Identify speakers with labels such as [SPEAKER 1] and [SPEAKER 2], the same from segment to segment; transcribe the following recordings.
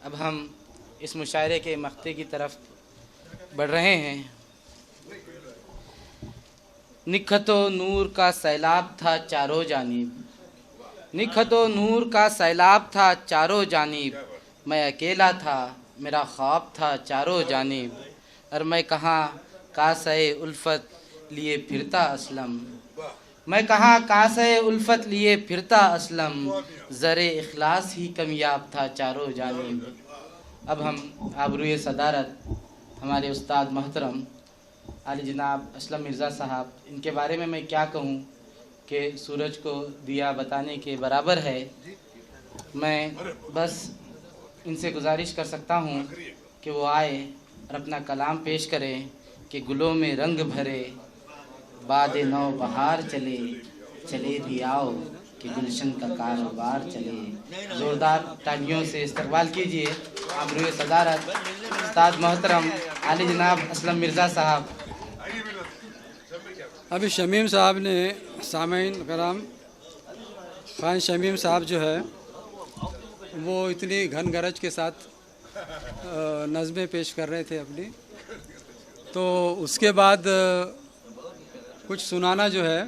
[SPEAKER 1] अब हम इस मुशायरे के मक़ते की तरफ बढ़ रहे हैं। निखतो नूर का सैलाब था चारों जानिब, निखतो नूर का सैलाब था चारों जानिब, मैं अकेला था मेरा ख्वाब था चारों जानिब, और मैं कहाँ कासे उल्फत लिए फिरता असलम, मैं कहाँ कासे उल्फत लिए फिरता असलम, ज़रे इखलास ही कमियाब था चारों जानिब। अब हम आबरूए सदारत हमारे उस्ताद मोहतरम आली जनाब असलम मिर्ज़ा साहब, इनके बारे में मैं क्या कहूँ कि सूरज को दिया बताने के बराबर है। मैं बस इनसे गुजारिश कर सकता हूँ कि वो आए और अपना कलाम पेश करें कि गुलों में रंग भरे बाद नौ बहार चले, चले भी आओ कि गुलशन का कारोबार चले। ज़ोरदार तालियों से इस्तकबाल कीजिए आबरूए सदारत उस्ताद मोहतरम आली जनाब असलम मिर्ज़ा साहब।
[SPEAKER 2] अभी शमीम साहब ने सामीन कराम ख़ान शमीम साहब जो है वो इतनी घन गरज के साथ नज़में पेश कर रहे थे अपनी, तो उसके बाद कुछ सुनाना जो है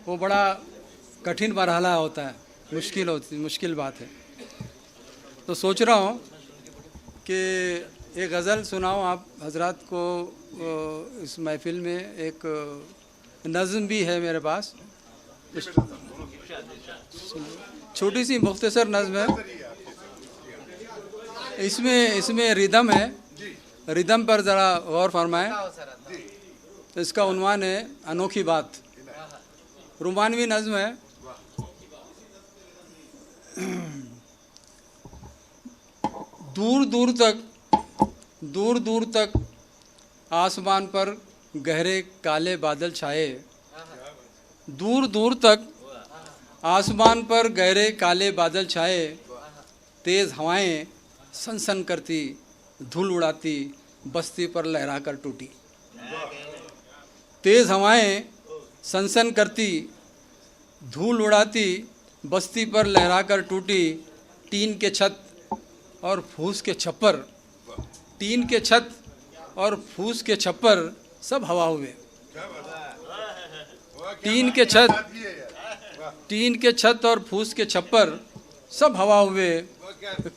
[SPEAKER 2] वो बड़ा कठिन मरहला होता है, मुश्किल बात है। तो सोच रहा हूँ कि एक गज़ल सुनाऊँ आप हजरात को। इस महफ़िल में एक नज़्म भी है मेरे पास, छोटी सी मुख्तसर नज़्म है। इसमें रिदम है, रिदम पर ज़रा गौर फरमाएं। इसका उन्वान है अनोखी बात, रुमानवी नज़्म है। दूर दूर तक आसमान पर गहरे काले बादल छाए, दूर दूर तक आसमान पर गहरे काले बादल छाए, तेज़ हवाएं सनसन करती धूल उड़ाती बस्ती पर लहरा कर टूटी। तेज़ हवाएं सनसन करती धूल उड़ाती बस्ती पर लहरा कर टूटी। टीन के छत और फूस के छप्पर, टीन के छत और फूस के छप्पर सब हवा हुए। टीन के छत और फूस के छप्पर सब हवा हुए।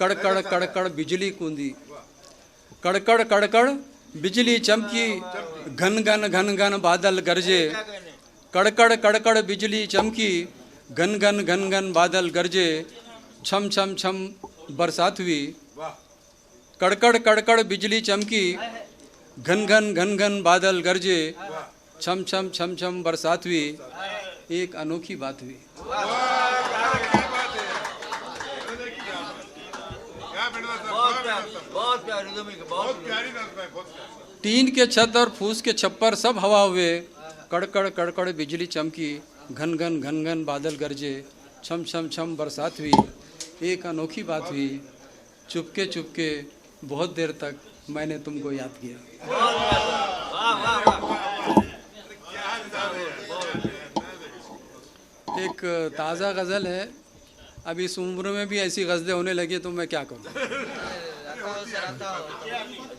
[SPEAKER 2] कड़कड़ कड़कड़ बिजली कूंदी, कड़कड़ कड़कड़ बिजली चमकी, घन घन घन घन बादल गरजे। कड़कड़ कड़कड़ बिजली चमकी, घन घन घन घन बादल गरजे। छम छम छम बरसात हुई, कड़कड़ कड़कड़ बिजली चमकी, घन घन घन घन बादल गरजे। छम छम छम छम बरसात हुई, एक अनोखी बात हुई। टीन के छत और फूस के छप्पर सब हवा हुए। कड़कड़ कड़कड़ बिजली चमकी, घन घन घन घन बादल गरजे। छम छम छम बरसात हुई, एक अनोखी बात हुई। चुपके चुपके बहुत देर तक मैंने तुमको याद किया। एक ताज़ा गज़ल है, अभी इस उम्र में भी ऐसी गज़लें होने लगी तो मैं क्या करूँ।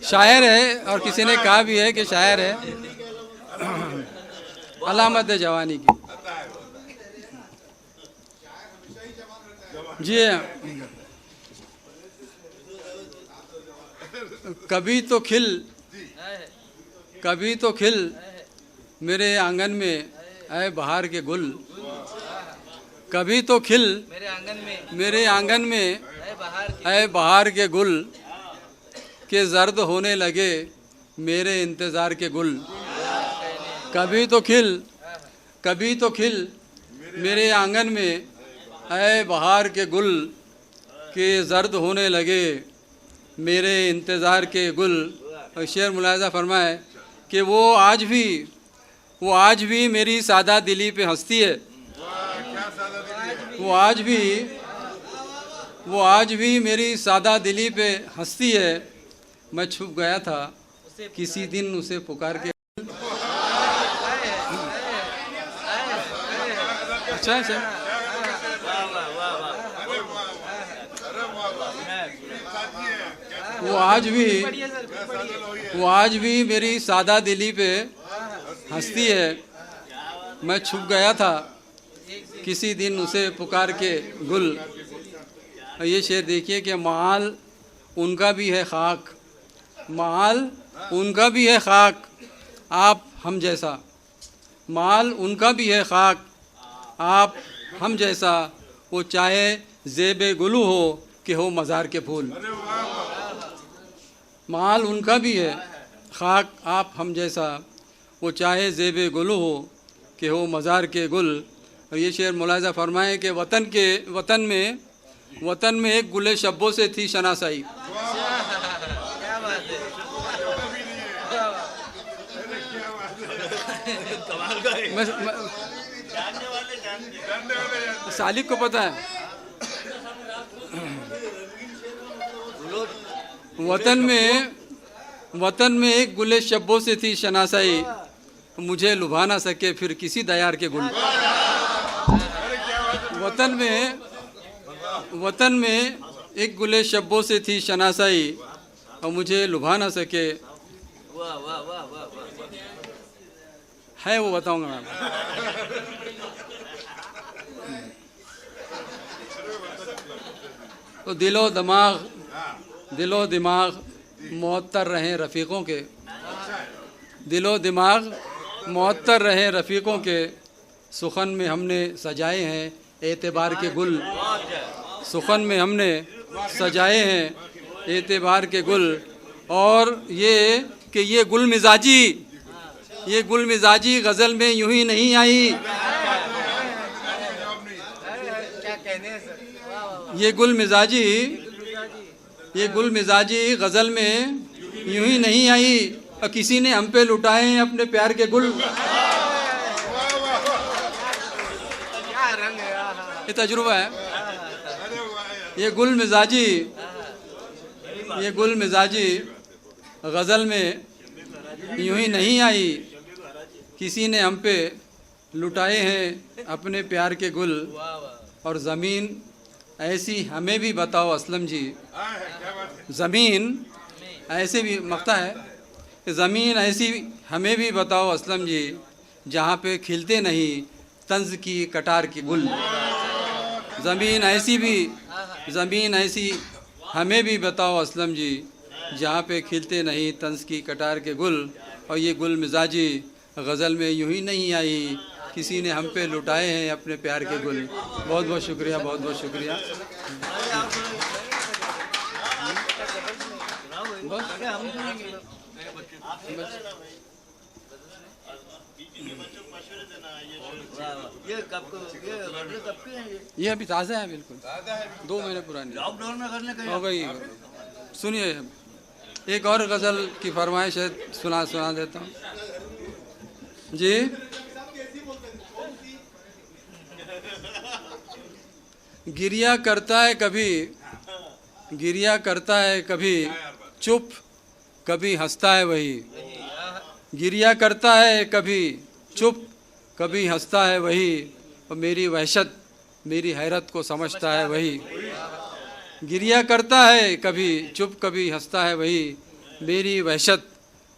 [SPEAKER 2] शायर है और किसी ने कहा भी है कि शायर है, अलामत है जवानी की। जी कभी तो खिल मेरे आंगन में ऐ बहार के गुल। कभी तो खिल मेरे आंगन में ऐ बहार के गुल, के जर्द होने लगे मेरे इंतज़ार के गुल। कभी तो खिल मेरे आंगन में ऐ बहार के गुल, के जर्द होने लगे मेरे इंतज़ार के गुल। और शेर मुलाहिज़ा फरमाए कि वो आज भी मेरी सादा दिली पे हंसती है। वो आज भी मेरी सादा दिली पे हंसती है। मैं छुप गया था किसी दिन उसे पुकार के। अच्छा वो आज भी मेरी सादा दिली पे हंसती है। मैं छुप गया था किसी दिन उसे पुकार के गुल। ये शेर देखिए कि माल उनका भी है खाक, माल उनका भी है खाक, आप हम जैसा। माल उनका भी है खाक, आप हम जैसा। वो चाहे ज़ेबे गुलू हो कि हो मज़ार के फूल। माल उनका भी है खाक, आप हम जैसा। वो चाहे ज़ेबे गुलू हो कि हो मज़ार के गुल। और ये शेर मुलाज़ा फरमाए कि वतन में एक गुले शब्बों से थी शनासाई। सालिक को पता है, वतन में एक गुले शब्बों से थी शनासाई, मुझे लुभा ना सके फिर किसी दयार के गुल। वतन में एक गुले शब्बों से थी शनासाई और मुझे लुभा ना सके। है वो बताऊंगा मैं। तो दिलो दिमाग मुअत्तर रहे रफ़ीक़ों के, दिलो दिमाग मुअत्तर रहे रफ़ीक़ों के। सुखन में हमने सजाए हैं एतबार के गुल, सुखन में हमने सजाए हैं एतबार के गुल। और ये कि ये गुल मिजाजी गज़ल में यूं ही नहीं आई। ये गुल मिजाजी गज़ल में यूं ही नहीं आई और किसी ने हम पे लुटाए हैं अपने प्यार के गुल। ये तजुर्बा है। ये गुल मिजाजी गज़ल में यूं ही नहीं आई, किसी ने हम पे लुटाए हैं अपने प्यार के गुल। और ज़मीन ऐसी हमें भी बताओ असलम जी, ज़मीन ऐसे भी मकता है कि ज़मीन ऐसी हमें भी बताओ असलम जी, जहाँ पे खिलते नहीं तंज़ की कटार के गुल। ज़मीन ऐसी हमें भी बताओ असलम जी, जहाँ पे खिलते नहीं तंज़ की कटार के गुल। और ये गुल मिजाजी गज़ल में यूं ही नहीं आई, किसी ने हम पे लुटाए हैं अपने प्यार के गुल। बहुत बहुत शुक्रिया, बहुत बहुत शुक्रिया। ये अभी ताज़ा है, बिल्कुल 2 महीने पुरानी हो गई। सुनिए, एक और गज़ल की फरमाइश है, सुना देता हूँ जी। गिरिया करता है कभी चुप, कभी हंसता है वही। गिरिया करता है कभी चुप, कभी हंसता है वही। और मेरी वहशत मेरी हैरत को समझता है वही। गिरिया करता है कभी चुप, कभी हंसता है वही। मेरी वहशत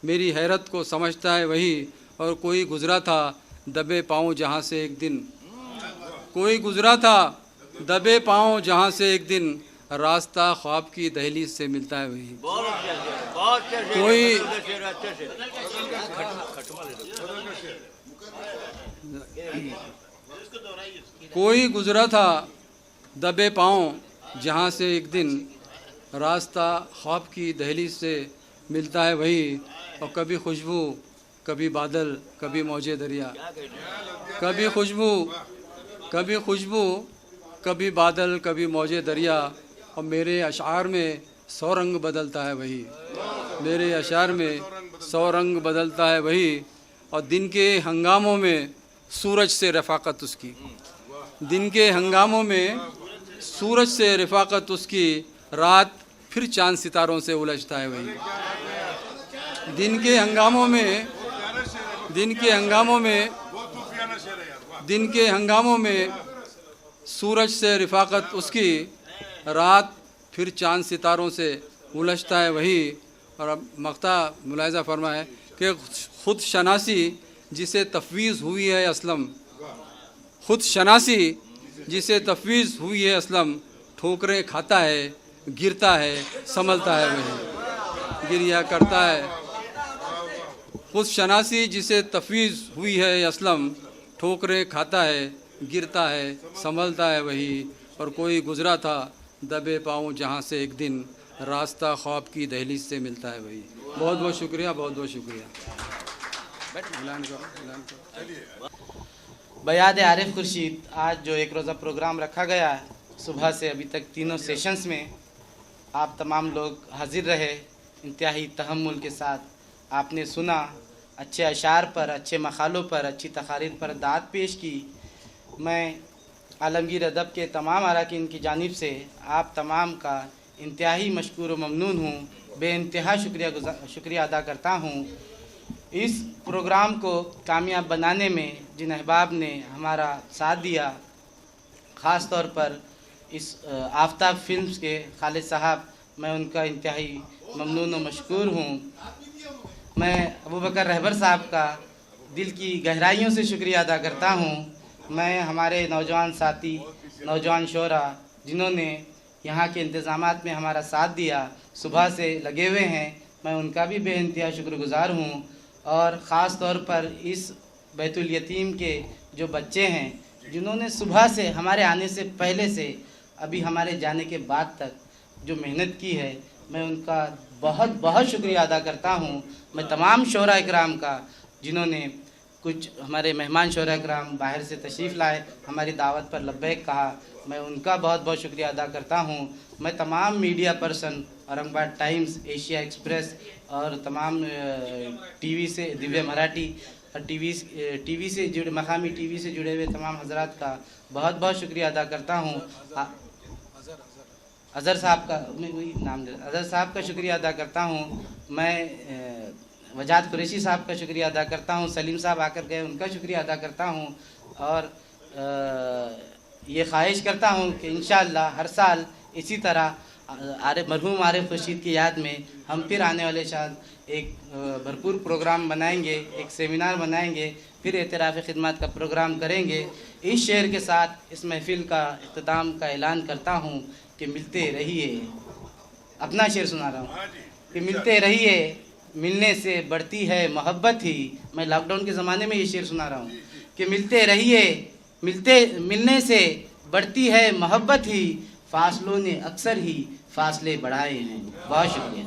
[SPEAKER 2] मेरी हैरत को समझता है वही। और कोई गुज़रा था दबे पाँव जहाँ से एक दिन, कोई गुज़रा था दबे पाँव जहाँ से एक दिन, रास्ता ख्वाब की दहलीज से मिलता है वही। कोई गुज़रा था दबे पाँव जहाँ से एक दिन, रास्ता ख्वाब की दहलीज से मिलता है वही। और कभी खुशबू कभी बादल कभी मौजे दरिया, कभी खुशबू कभी बादल कभी मौजे दरिया। और मेरे अशार में 100 रंग बदलता है वही, मेरे अशार में 100 रंग बदलता है वही। और दिन के हंगामों में सूरज से रफ़ाकत उसकी, दिन के हंगामों में सूरज से रफ़ाकत उसकी, रात फिर चांद सितारों से उलझता है वही। दिन के हंगामों में सूरज से रफ़ाकत उसकी, रात फिर चांद सितारों से उलझता है वही। और अब मक्ता मुलाहिज़ा फरमाए कि खुद शनासी जिसे तफवीज़ हुई है असलम, खुद शनासी जिसे तफवीज़ हुई है असलम, ठोकरें खाता है, गिरता है, संभलता है वही, गिरिया करता है। खुद शनासी जिसे तफवीज़ हुई है असलम, ठोकरें खाता है, गिरता है, संभलता है वही। और कोई गुज़रा था दबे पाँव जहाँ से एक दिन, रास्ता ख्वाब की दहलीज से मिलता है वही। बहुत बहुत शुक्रिया, बहुत बहुत शुक्रिया।
[SPEAKER 1] बयाद आरिफ खुर्शीद, आज जो एक रोज़ा प्रोग्राम रखा गया है, सुबह से अभी तक तीनों सेशंस में आप तमाम लोग हाजिर रहे, इंतहाई तहम्मुल के साथ आपने सुना, अच्छे अशार पर, अच्छे मकालों पर, अच्छी तकारीर पर दाद पेश की। मैं आलमगीर अदब के तमाम अरकान की जानिब से आप तमाम का इंतहाई मशकूर व ममनून हूँ, बेइंतहा शुक्रिया अदा करता हूँ। इस प्रोग्राम को कामयाब बनाने में जिन अहबाब ने हमारा साथ दिया, ख़ास तौर पर इस आफ्ताब फिल्म्स के खालिद साहब, मैं उनका इंतहाई ममनून व मशकूर हूँ। मैं अबू बकर रहबर साहब का दिल की गहराइयों से शुक्रिया अदा करता हूँ। मैं हमारे नौजवान साथी, नौजवान शोरा जिन्होंने यहाँ के इंतज़ामात में हमारा साथ दिया, सुबह से लगे हुए हैं, मैं उनका भी बेइंतहा शुक्रगुज़ार हूँ। और ख़ास तौर पर इस बैतुल यतीम के जो बच्चे हैं, जिन्होंने सुबह से हमारे आने से पहले से अभी हमारे जाने के बाद तक जो मेहनत की है, मैं उनका बहुत बहुत शुक्रिया अदा करता हूँ। मैं तमाम शोरा इकराम का, जिन्होंने कुछ हमारे मेहमान शोरा इकराम बाहर से तशरीफ़ लाए, हमारी दावत पर लब्बैक कहा, मैं उनका बहुत बहुत शुक्रिया अदा करता हूँ। मैं तमाम media person, Aurangabad times, Asia express और तमाम टीवी से, दिव्य मराठी और टीवी से जुड़े, मकामी टीवी से जुड़े हुए तमाम हजरात का बहुत बहुत शुक्रिया अदा करता हूँ। अज़हर साहब का, मैं वही नाम दे, अज़हर साहब का शुक्रिया अदा करता हूँ। मैं वजाद कुरैशी साहब का शुक्रिया अदा करता हूँ। सलीम साहब आकर गए, उनका शुक्रिया अदा करता हूँ। और ये ख्वाहिश करता हूँ कि इंशाअल्लाह हर साल इसी तरह मरहूम आरिफ खुर्शीद की याद में हम फिर आने वाले साल एक भरपूर प्रोग्राम बनाएंगे, एक सेमिनार बनाएंगे, फिर एतराफ़ खिदमत का प्रोग्राम करेंगे। इस शेर के साथ इस महफ़िल का इख्तिताम का ऐलान करता हूँ कि मिलते रहिए। अपना शेर सुना रहा हूँ कि मिलते रहिए, मिलने से बढ़ती है मोहब्बत ही। मैं लॉकडाउन के ज़माने में ये शेर सुना रहा हूँ कि मिलते रहिए, मिलने से बढ़ती है मोहब्बत ही, फासलों ने अक्सर ही फासले बढ़ाए हैं। बहुत शुक्रिया।